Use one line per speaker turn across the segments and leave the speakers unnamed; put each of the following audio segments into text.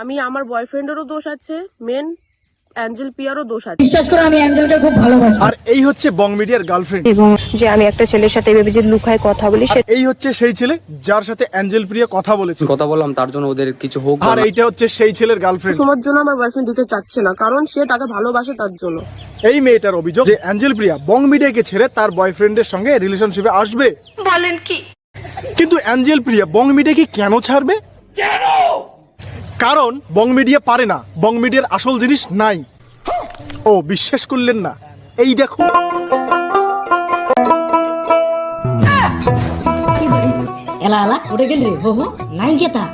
আমি আমার বয়ফ্রেন্ডেরও দোষ আছে, মেন অ্যাঞ্জেল পিয়ারও দোষ আছে।
বিশ্বাস করে আমি অ্যাঞ্জেলকে খুব ভালোবাসি।
আর এই হচ্ছে বং মিডিয়ার গার্লফ্রেন্ড,
এবং যে আমি একটা ছেলের সাথে ভেবে যে লুকায় কথা বলি,
এই হচ্ছে সেই ছেলে যার সাথে অ্যাঞ্জেল প্রিয়া কথা বলেছে।
কথা বললাম তার জন্য ওদের কিছু হোক।
আর এইটা হচ্ছে সেই ছেলের গার্লফ্রেন্ড।
সময়ের জন্য আমার বয়ফ্রেন্ড দিতে চাচ্ছে না, কারণ সে তাকে ভালোবাসে তার জন্য।
এই মেয়েটার অভিযোগ যে অ্যাঞ্জেল প্রিয়া বং মিডিয়াকে ছেড়ে তার বয়ফ্রেন্ডের সঙ্গে রিলেশনশিপে আসবে।
বলেন কি?
কিন্তু অ্যাঞ্জেল প্রিয়া বং মিডিয়াকে কেন ছাড়বে? কেন? কারণ বং মিডিয়া পারে না, বং মিডিয়ার আসল জিনিস নাই। ও বিশ্বাস করলেন না? এই দেখো,
এলা এলা উঠে গেল রে, হো হো নাই গেতা।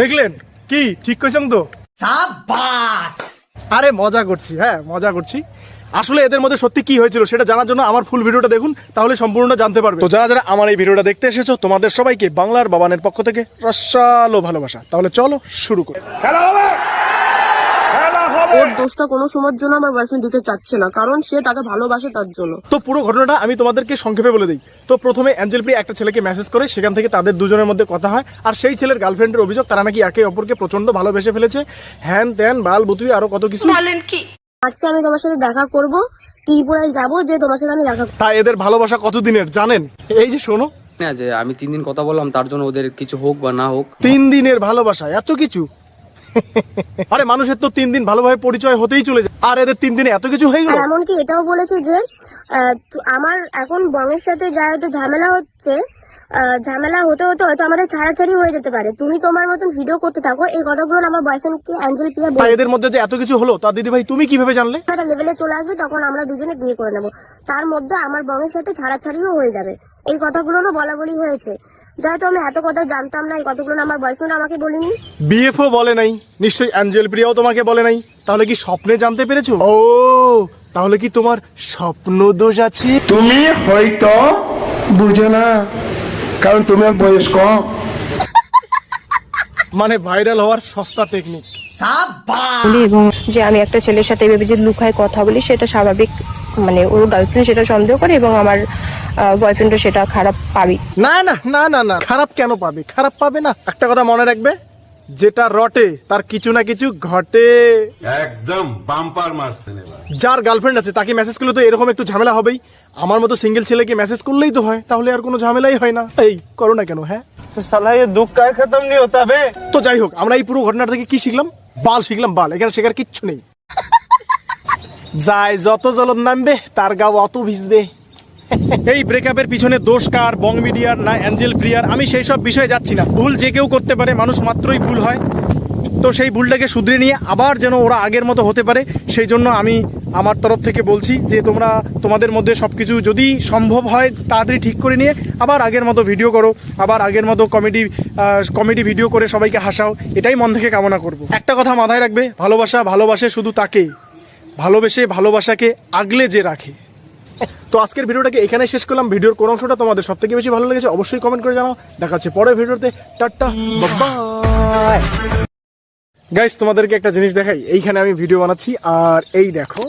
দেখলেন কি ঠিক কইছেন তো?
সাবাস।
আরে মজা করছি, হ্যাঁ মজা করছি। আসলে এদের মধ্যে সত্যি কি হয়েছিল সেটা জানার জন্য আমার ফুল ভিডিওটা দেখুন, তাহলে সম্পূর্ণটা জানতে পারবে। তো যারা যারা আমার এই ভিডিওটা দেখতে এসেছো, তোমাদের সবাইকে বাংলার বাবানের পক্ষ থেকে রসালো ভালোবাসা। তাহলে চলো শুরু করি।
ওর দোষটা কোনো সময়ের জন্য আমার বয়ফ্রেন্ড দিতে চাচ্ছে না, কারণ সে তাকে ভালোবাসে তার জন্য।
তো পুরো ঘটনাটা আমি তোমাদেরকে সংক্ষেপে বলে দিই। তো প্রথমে অ্যাঞ্জেল প্রিয়া একটা ছেলেকে মেসেজ করে, সেখান থেকে তাদের দুজনের মধ্যে কথা হয়। আর সেই ছেলের গার্লফ্রেন্ডের অভিযোগ তারা নাকি একে অপরকে প্রচন্ড ভালোবেসে ফেলেছে, হ্যান ত্যান বাল বুতুই আরো কত কিছু।
বলেন কি? আজকে আমি তোমার সাথে দেখা করব, ত্রিপুরায় যাব, যে তোমার সাথে আমি দেখা করব।
তাই এদের ভালোবাসা কতদিনের জানেন? এই যে শোনো,
না যে আমি 3 দিন কথা বললাম তার জন্য ওদের কিছু হোক বা না হোক।
3 দিনের ভালোবাসা এত কিছু? আরে মানুষের তো 3 দিন ভালোভাবে পরিচয় হতেই চলে যায়, আর এদের 3 দিনে এত কিছু হয়ে গেল।
আর এমনকি এটাও বলেছে যে আমার এখন বংয়ের সাথে যা হয়তো ঝামেলা হচ্ছে, ঝামেলা হতে হতে হয়তো আমাদের ছাড়াছাড়ি হয়ে যেতে পারে, তুমি তোমার মতন ভিডিও করতে থাকো। এই কথাগুলো আমার বয়ফ্রেন্ডকে অ্যাঞ্জেল পিয়া
তাই এদের মধ্যে যে এত কিছু হলো তা দিদি ভাই তুমি কিভাবে জানলে?
একটা লেভেলে চলে আসবে, তখন আমরা দুজনে বিয়ে করে নেব, তার মধ্যে আমার বংয়ের সাথে ছাড়াছাড়িও হয়ে যাবে। এই কথাগুলো বলা বলি হয়েছে, যেহেতু আমি এত কথা জানতাম না, এই কথাগুলো আমার বয়ফ্রেন্ড আমাকে বলেনি।
বিএফও বলে নাই, নিশ্চয়ই অ্যাঞ্জেল প্রিয়াও তোমাকে বলে নাই। তাহলে কি স্বপ্নে জানতে পেরেছো? ও তাহলে কি তোমার স্বপ্ন দোষ আছে?
তুমি হয়তো বুঝো না, কারণ তোমার বয়স কম।
মানে ভাইরাল হওয়ার সস্তা টেকনিক।
বলি এবং যে আমি একটা ছেলের সাথে ভেবে যে লুকায় কথা বলি, সেটা স্বাভাবিক। মানে ওর গার্লফ্রেন্ড সেটা সন্দেহ করে এবং আমার বয়ফ্রেন্ডও সেটা খারাপ পাবি।
না না না না না, খারাপ কেন পাবে? খারাপ পাবে না। একটা কথা মনে রাখবে, যেটা রটে তার কিছু না কিছু ঘটে।
একদম বাম্পার মারছেন এবার।
যার গার্লফ্রেন্ড আছে তাকে মেসেজ করলে তো এরকম একটু ঝামেলা হবেই। আমার মতো সিঙ্গেল ছেলেকে মেসেজ করলেই তো হয়, তাহলে আর কোনো ঝামেলাই হয় না। এই করো না কেন? হ্যাঁ
সালা ये दुख का खत्म नहीं होता बे।
তো যাই হোক, আমরা এই পুরো ঘটনাটা থেকে কি শিখলাম? বাল শিখলাম, বাল। এখানে শেখার কিচ্ছু নেই। যায় যত জলদ নামবে তার গাও অত ভিজবে। এই ব্রেকআপের পিছনে দোষ কার, বং মিডিয়ার না অ্যাঞ্জেল প্রিয়ার, আমি সেই সব বিষয়ে যাচ্ছি না। ভুল যে কেউ করতে পারে, মানুষ মাত্রই ভুল হয়। তো সেই ভুলটাকে শুধরে নিয়ে আবার যেন ওরা আগের মতো হতে পারে, সেই জন্য আমি আমার তরফ থেকে বলছি যে তোমরা তোমাদের মধ্যে সব কিছু যদি সম্ভব হয় তাড়াতাড়ি ঠিক করে নিয়ে আবার আগের মতো ভিডিও করো, আবার আগের মতো কমেডি ভিডিও করে সবাইকে হাসাও। এটাই মন থেকে কামনা করব। একটা কথা মাথায় রাখবে, ভালোবাসা ভালোবাসে শুধু তাকে, ভালোবেসে ভালোবাসাকে আগলে যে রাখে। তো আজকের ভিডিওটাকে এখানে শেষ করলাম। ভিডিওর কোন অংশটা তোমাদের সব থেকে বেশি ভালো লেগেছে অবশ্যই কমেন্ট করে জানাও। দেখা হচ্ছে পরের ভিডিওতে। Tata bye. গাইস তোমাদেরকে একটা জিনিস দেখাই, এইখানে আমি ভিডিও বানাচ্ছি আর এই দেখো,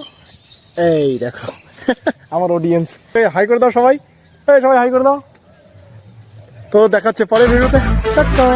এই দেখো আমার অডিয়েন্স। হাই করে দাও সবাই, সবাই হাই করে দাও। তো দেখা হচ্ছে পরের ভিডিওতে। টাটা।